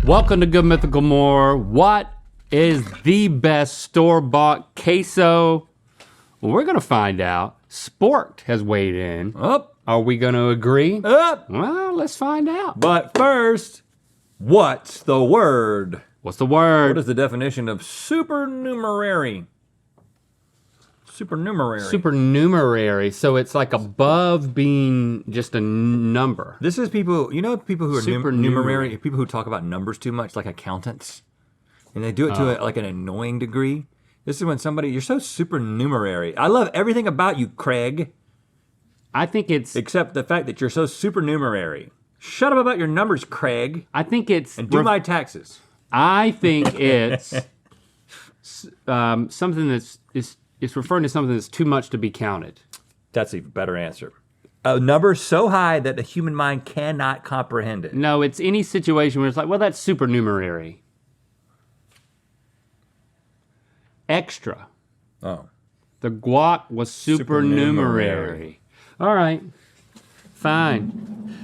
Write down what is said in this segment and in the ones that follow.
Welcome to Good Mythical More. What is the best store-bought queso? Well, we're gonna find out. Sporked has weighed in. Up. Are we gonna agree? Up. Well, let's find out. But first, what's the word? What's the word? What is the definition of supernumerary? Supernumerary. Supernumerary, so it's like above being just a number. This is people, you know, people who are Supernumerary. numerary, people who talk about numbers too much, like accountants, and they do it to like an annoying degree. This is when somebody, you're so supernumerary. I love everything about you, Craig. I think it's, Except the fact that you're so supernumerary. Shut up about your numbers, Craig, I think it's, and do my taxes. I think it's something that's, it's referring to something that's too much to be counted. That's a better answer. A number so high that the human mind cannot comprehend it. No, it's any situation where it's like, well, that's supernumerary. Extra. Oh. The guac was supernumerary. All right, fine.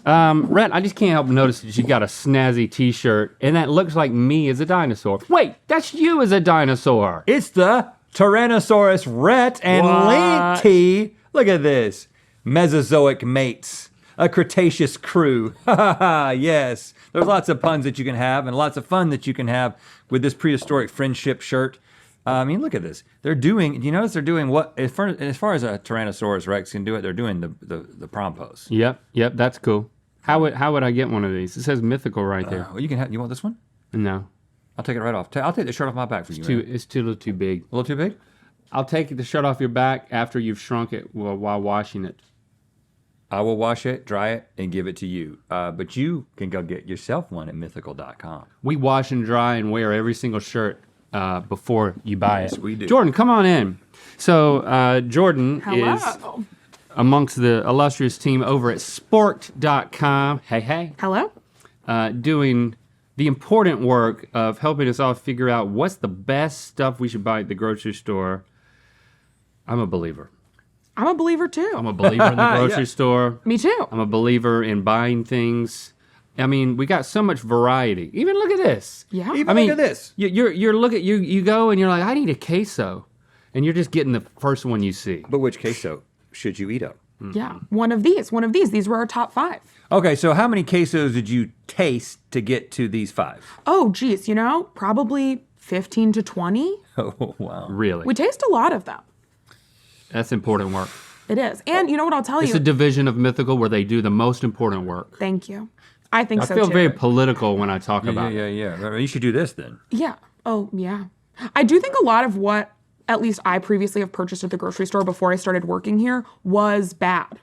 Rhett, I just can't help but notice that you got a snazzy t-shirt and that looks like me as a dinosaur. Wait, that's you as a dinosaur. It's the Tyrannosaurus Rex and What? Link T. Look at this. Mesozoic mates. A Cretaceous crew. Ha ha ha, yes. There's lots of puns that you can have and lots of fun that you can have with this prehistoric friendship shirt. I mean, look at this. They're doing, you notice they're doing what, as far as a Tyrannosaurus Rex can do it, they're doing the prom pose. Yep, that's cool. How would I get one of these? It says Mythical right there. Well, you can have, you want this one? No, I'll take it right off. I'll take the shirt off my back for you, man. it's too little too big. A little too big? I'll take the shirt off your back after you've shrunk it while washing it. I will wash it, dry it, and give it to you. But you can go get yourself one at mythical.com. We wash and dry and wear every single shirt before you buy Yes, it. we do. Jordan, come on in. So Jordan is Hello. amongst the illustrious team over at sporked.com. Hey. Hello? Doing the important work of helping us all figure out what's the best stuff we should buy at the grocery store. I'm a believer. I'm a believer too. I'm a believer in the grocery Yeah. store. Me too. I'm a believer in buying things. I mean, we got so much variety. Even look at this. Yeah. Even I mean, look at this. You're looking, you go and you're like, I need a queso. And you're just getting the first one you see. But which queso should you eat up? Yeah. One of these. These were our top 5. Okay, so how many quesos did you taste to get to these 5? Oh, geez, probably 15 to 20. Oh, wow. Really? We taste a lot of them. That's important work. It is. And you know what I'll tell It's you? a division of Mythical where they do the most important work. Thank you. I think I so feel too. very political when I talk about it. Yeah. You should do this then. Yeah. Oh, yeah. I do think a lot of what, at least I previously have purchased at the grocery store before I started working here, was bad.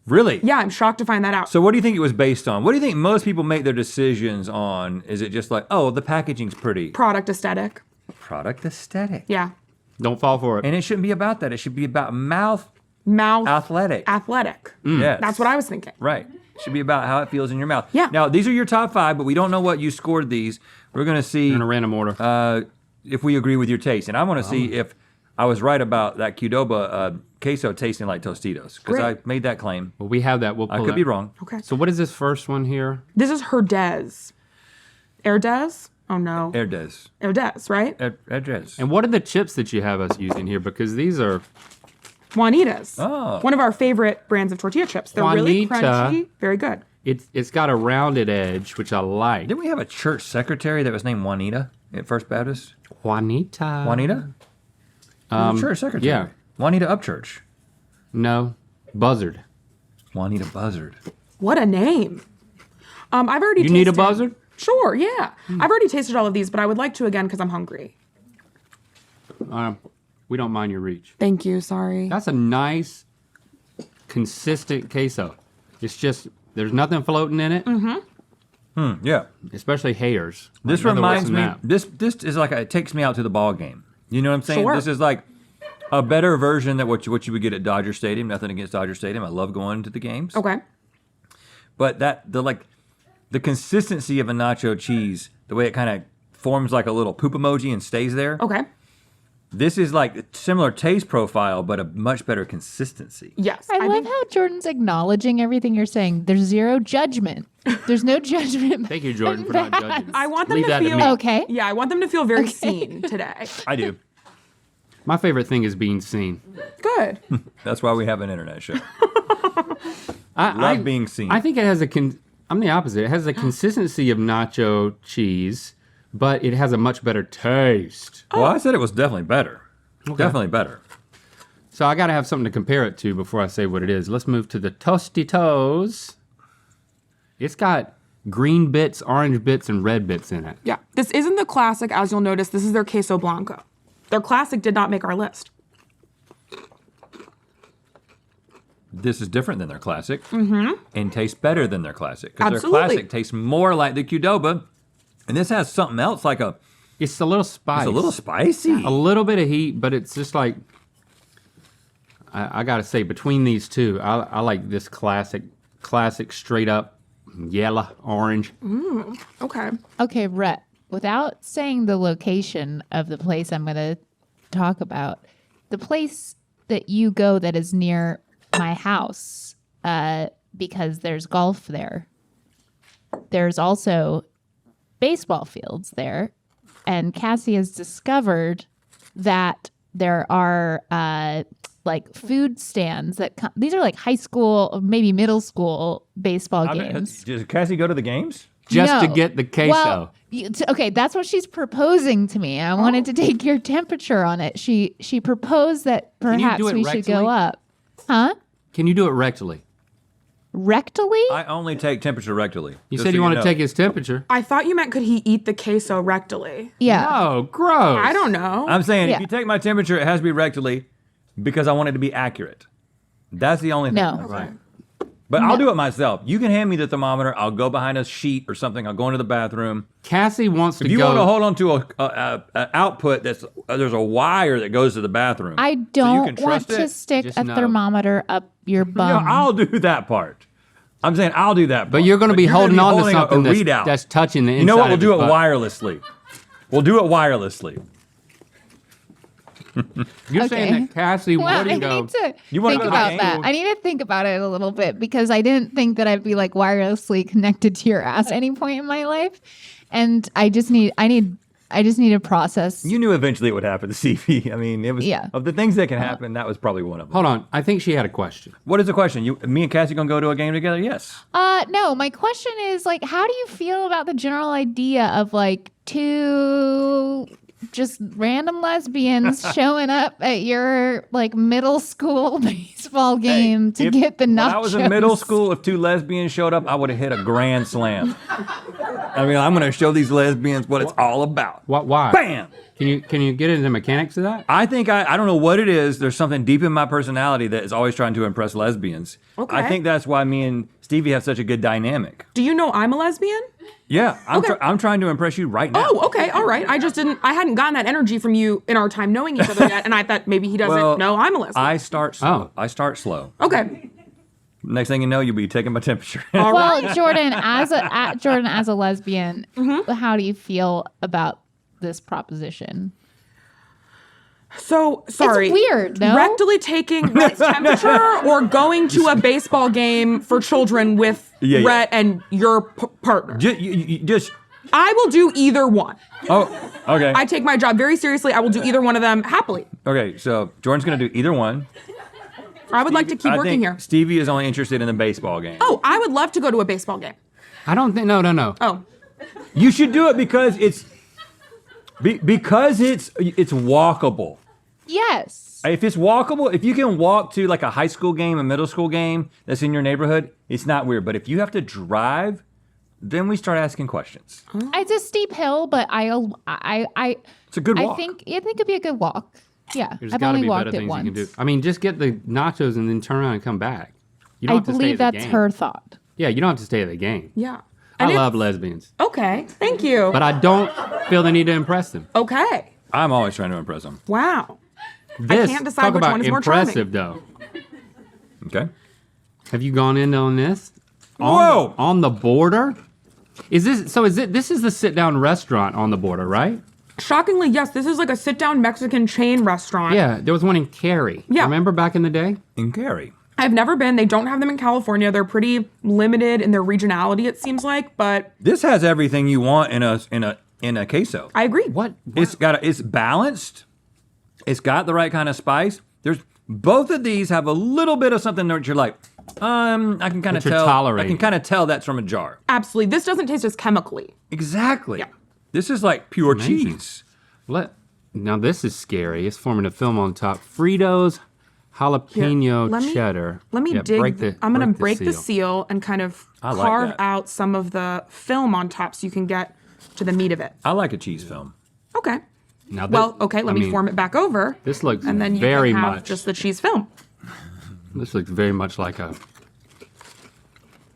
Really? Yeah, I'm shocked to find that out. So what do you think it was based on? What do you think most people make their decisions on? Is it just like, oh, the packaging's pretty? Product aesthetic. Product aesthetic. Yeah. Don't fall for it. And it shouldn't be about that. It should be about mouth Mouth athletic. athletic. Yes. That's what I was thinking. Right. It should be about how it feels in your mouth. Yeah. Now, these are your top 5, but we don't know what you scored these. We're going to see In a random order. if we agree with your taste. And I want to see if I was right about that Qdoba queso tasting like Tostitos, because I Great. made that claim. Well, we have that. We'll pull I could that. be wrong. Okay. So what is this first one here? This is Herdez. Herdez? Oh no. Herdez. Herdez, right? Herdez. And what are the chips that you have us using here? Because these are, Juanitas. Oh. One of our favorite brands of tortilla chips. They're really Juanita. crunchy, very good. it's got a rounded edge, which I like. Didn't we have a church secretary that was named Juanita at First Baptist? Juanita. Juanita? Church secretary. yeah. Juanita Upchurch. No, Buzzard. Juanita Buzzard. What a name. I've already You tasted. need a buzzard? Sure, yeah. I've already tasted all of these, but I would like to again because I'm hungry. We don't mind your reach. Thank you, sorry. That's a nice, consistent queso. It's just, there's nothing floating in it, Yeah. especially hairs. This Like, nothing worse reminds than me, that. this is like, it takes me out to the ball game. You know what I'm saying? Sure. This is like a better version than what you would get at Dodger Stadium. Nothing against Dodger Stadium. I love going to the games. Okay. But the consistency of a nacho cheese, the way it kind of forms like a little poop emoji and stays there. Okay. This is like similar taste profile, but a much better consistency. Yes. I love think- how Jordan's acknowledging everything you're saying. There's zero judgment. There's no judgment. Thank you, Jordan, for not judging. I want them Leave to that to feel me. Okay. Yeah, I want them to feel very seen today. I do. My favorite thing is being seen. Good. That's why we have an internet show. I Love being seen. I think it has I'm the opposite. It has the consistency of nacho cheese, but it has a much better taste. Well, I said it was definitely better. Definitely better. So I got to have something to compare it to before I say what it is. Let's move to the Tostitos. It's got green bits, orange bits, and red bits in it. Yeah. This isn't the classic, as you'll notice. This is their queso blanco. Their classic did not make our list. This is different than their classic and tastes better than their classic. Because their Absolutely. classic tastes more like the Qdoba, and this has something else like It's a little spicy. it's a little spicy. A little bit of heat, but it's just like, I gotta say, between these two, I like this classic straight up yellow, orange. Okay. Okay, Rhett, without saying the location of the place I'm going to talk about, the place that you go that is near my house, because there's golf there. There's also baseball fields there. And Cassie has discovered that there are like food stands that these are like high school, maybe middle school baseball games. Does Cassie go to the games? Just to No. get the queso. Well, okay, that's what she's proposing to me. I wanted to take your temperature on it. She proposed that you perhaps do it we should go rectally? up. Huh? Can you do it rectally? Rectally? I only take temperature rectally. You just said so you want to know. take his temperature. I thought you meant could he eat the queso rectally? Yeah. Oh, gross. I don't know. I'm saying Yeah. if you take my temperature, it has to be rectally because I want it to be accurate. That's the only thing. No. Right. But I'll do it myself. You can hand me the thermometer. I'll go behind a sheet or something. I'll go into the bathroom. Cassie wants to If you go. want to hold on to a output that's there's a wire that goes to the bathroom. I So you don't can want trust to it. stick Just a no. thermometer up your No, bum. I'll do that part. I'm saying I'll do that part. but you're going to be you're gonna holding on to holding something a readout. that's touching the inside. You know what? We'll of do his it butt. wirelessly. We'll do it wirelessly. You're Okay. saying that Cassie well, I wouldn't go. need to You wanna think go to the about game? that. I need to think about it a little bit because I didn't think that I'd be like wirelessly connected to your ass at any point in my life, and I just need to process. You knew eventually it would happen to CV. I mean, it was Yeah. of the things that can happen. That was probably one of them. Hold on. I think she had a question. What is the question? Me and Cassie gonna go to a game together? Yes. No, my question is like, how do you feel about the general idea of like two just random lesbians showing up at your like middle school baseball game to get the nachos? When I was in middle school, if two lesbians showed up, I would have hit a grand slam. I mean, I'm gonna show these lesbians what it's all about. Why? Bam! Can you get into the mechanics of that? I think I don't know what it is. There's something deep in my personality that is always trying to impress lesbians. Okay. I think that's why me and Stevie have such a good dynamic. Do you know I'm a lesbian? Yeah, Okay. I'm trying to impress you right now. Oh, okay, all right. I hadn't gotten that energy from you in our time knowing each other yet, and I thought maybe he doesn't Well, know I'm a lesbian. I start slow. Oh. I start slow. Okay. Next thing you know, you'll be taking my temperature. All Well, right. Jordan, as a lesbian, how do you feel about this proposition? So sorry. It's weird, no? Rectally taking Rhett's temperature or going to a baseball game for children with Yeah. Rhett and your partner. Just I will do either one. oh, okay. I take my job very seriously. I will do either one of them happily. Okay, so Jordan's gonna do either one. I would like to keep I working think here. Stevie is only interested in the baseball game. Oh, I would love to go to a baseball game. I don't think. No. Oh, You should do it because it's walkable. Yes. If it's walkable, if you can walk to like a high school game, a middle school game that's in your neighborhood, it's not weird. But if you have to drive, then we start asking questions. It's a steep hill, but It's a good walk. I think it'd be a good walk. Yeah, There's I've got to only be walked better it things once. you can do. I mean, just get the nachos and then turn around and come back. You don't I have to stay believe at the that's game. her thought. Yeah, you don't have to stay at the game. yeah. I And it's- love lesbians, Okay, thank you. but I don't feel the need to impress them. Okay. I'm always trying to impress them. Wow. This, can't decide talk which about one is more impressive, though. Okay. Have you gone in on this? Whoa! On the border? Is this the sit-down restaurant on the border, right? Shockingly, yes, this is like a sit-down Mexican chain restaurant. Yeah, there was one in Cary. Yeah. Remember back in the day? In Cary. I've never been. They don't have them in California. They're pretty limited in their regionality, it seems like, but This has everything you want in a queso. I agree. What? It's balanced. It's got the right kind of spice. There's both of these have a little bit of something that you're like, I can kind of That you're tell. I tolerating. can kind of tell that's from a jar. Absolutely. This doesn't taste as chemically. Exactly. Yeah. This is like pure Amazing. cheese. Now this is scary. It's forming a film on top. Fritos, jalapeno let me- cheddar. Let me Yeah, dig. I'm going to break the seal. seal and kind of I like carve that. out some of the film on top so you can get to the meat of it. I like a cheese film. Okay. Now Well, okay, let me form it back over. This looks and then you very can have much. just the cheese film. This looks very much like a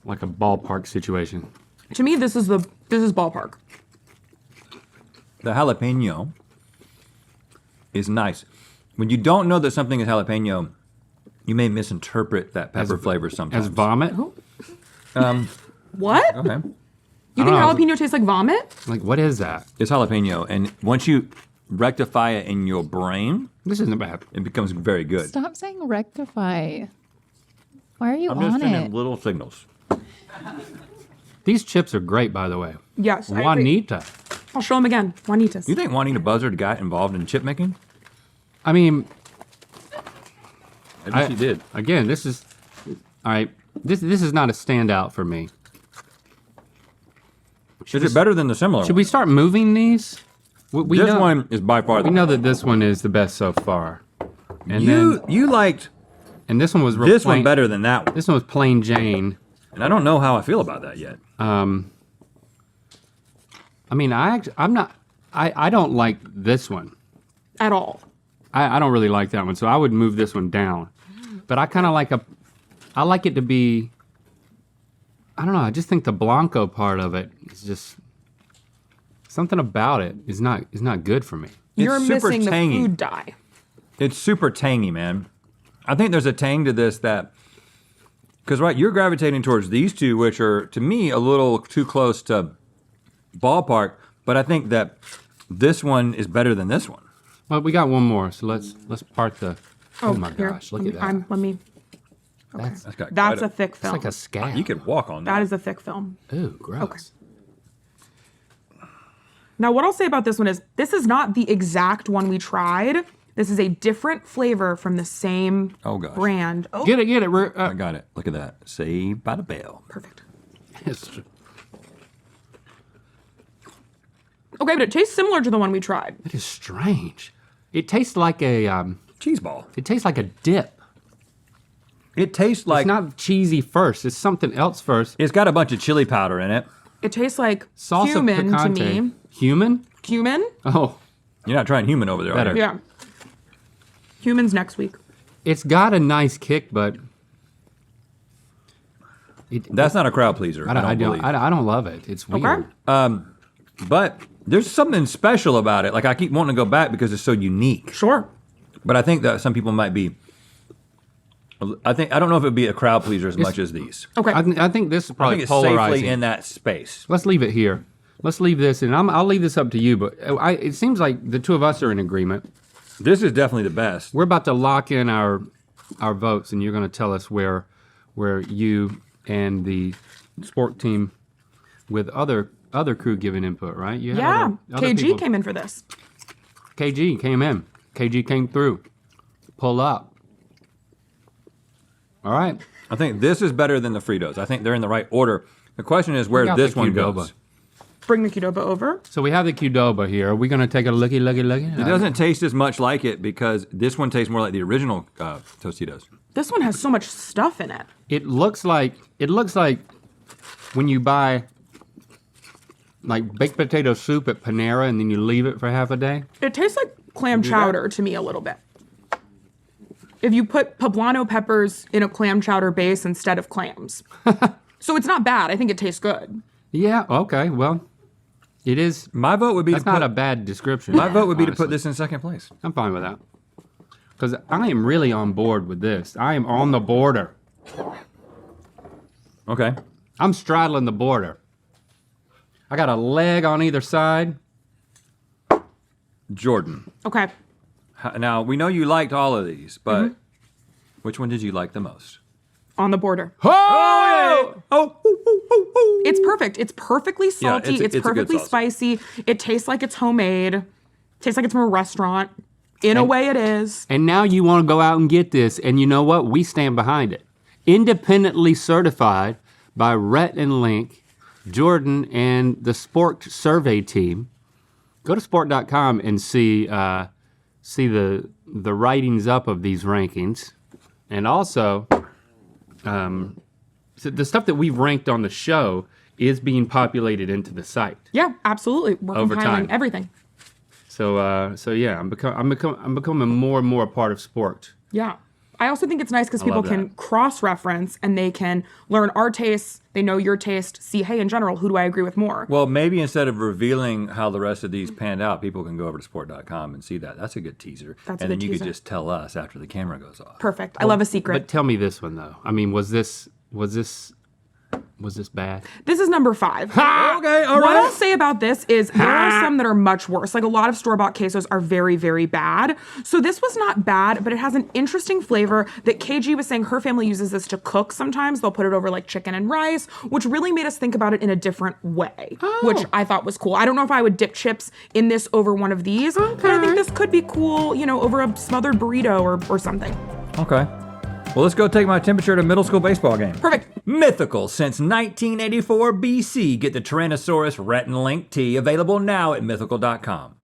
ballpark situation. To me, this is ballpark. The jalapeno is nice. When you don't know that something is jalapeno, you may misinterpret that pepper flavor sometimes. As vomit? What? Okay. You think know. jalapeno tastes like vomit? Like what is that? It's jalapeno, and once you rectify it in your brain, This isn't bad. it becomes very good. Stop saying rectify. Why are you I'm just on sending it? little signals. These chips are great, by the way. Yes. I agree. Juanita. I'll show them again. Juanitas. You think Juanita Buzzard got involved in chip making? I mean, I think she did. again, this is all right. This is not a standout for me. Is it better than the similar Should one? we start moving these? We This know, one is by far the We know that this one is the best so far. And you liked and this one was real this one plain- better than that one. This one was plain Jane. And I don't know how I feel about that yet. I mean, I don't like this one. At all. I don't really like that one, so I would move this one down. But I kind of I like it to be, I don't know, I just think the Blanco part of it is just, something about it is not good for me. You're super missing tangy. the food dye. It's super tangy, man. I think there's a tang to this that, because right, you're gravitating towards these two, which are to me a little too close to ballpark. But I think that this one is better than this one. Well, we got one more, so let's part the. Oh, my here. gosh, look at that. Let me. That's That's got That's quite a thick film. like a scab. You could walk on that. That is a thick film. Ooh, gross. Now, what I'll say about this one is this is not the exact one we tried. This is a different flavor from the same Oh, gosh. brand. Oh, Get it. I got it. Look at that. Saved by the bell. perfect. It's- Okay, but it tastes similar to the one we tried. it is strange. It tastes like a Cheese ball. it tastes like a dip. It tastes like It's not cheesy first. It's something else first. it's got a bunch of chili powder in it. It tastes like Salsa cumin to picante. me. Human? Cumin? Oh, You're not trying human over there, Better. are you? Yeah. Cumin's next week. it's got a nice kick, but That's not a crowd pleaser. I don't believe. I don't love it. It's weird. Okay. But there's something special about it. Like I keep wanting to go back because it's so unique. Sure. But I think that some people might be. I don't know if it'd be a crowd pleaser as much as these. Okay. I think this is I probably think it's polarizing. safely in that space. Let's leave it here. Let's leave this, and I'll leave this up to you. But it seems like the two of us are in agreement. This is definitely the best. We're about to lock in our votes, and you're going to tell us where you and the sport team with other crew giving input, right? You had Yeah. other KG people. came in for this. KG came in. KG came through. Pull up. All right. I think this is better than the Fritos. I think they're in the right order. The question is where got this the one Qdoba. goes. Bring the Qdoba over. So we have the Qdoba here. Are we going to take a looky? It doesn't taste as much like it because this one tastes more like the original Tostitos. This one has so much stuff in it. It looks like when you buy like baked potato soup at Panera and then you leave it for half a day. It tastes like clam chowder to me a little bit. If you put poblano peppers in a clam chowder base instead of clams. So it's not bad. I think it tastes good. Yeah. Okay. Well, it is. My vote would be That's to put, not a bad description. my vote would be to put honestly. this in second place. I'm fine with that. Because I am really on board with this. I am on the border. Okay. I'm straddling the border. I got a leg on either side. Jordan. Okay. Now, we know you liked all of these, but which one did you like the most? On the border. Oh! It's perfect. It's perfectly salty. it's a good perfectly sauce. spicy. It tastes like it's homemade. Tastes like it's from a restaurant. In a way, it is. And now you want to go out and get this, and you know what? We stand behind it. Independently certified by Rhett and Link, Jordan, and the Sport survey team. Go to sport.com and see the writings up of these rankings, and also so the stuff that we've ranked on the show is being populated into the site. Yeah, absolutely. We're Over compiling time. everything. So yeah, I'm becoming more and more a part of Sport. Yeah. I also think it's nice because people love can that. cross-reference and they can learn our tastes. They know your taste. See, hey, in general, who do I agree with more? Well, maybe instead of revealing how the rest of these panned out, people can go over to sport.com and see that. That's a good teaser. That's a and then good you teaser. could just tell us after the camera goes off. Perfect. I love a But secret. tell me this one though. I mean, was this bad? This is number 5. Okay, all What right. I'll say about this is there are some that are much worse. Like a lot of store-bought quesos are very, very bad. So this was not bad, but it has an interesting flavor that KG was saying her family uses this to cook sometimes. They'll put it over like chicken and rice, which really made us think about it in a different way, which I thought was cool. I don't know if I would dip chips in this over one of these, but I think this could be cool, you know, over a smothered burrito or something. Okay. Well, let's go take my temperature at a middle school baseball game. Perfect. Mythical since 1984 BC. Get the Tyrannosaurus Rhett and Link tea available now at mythical.com.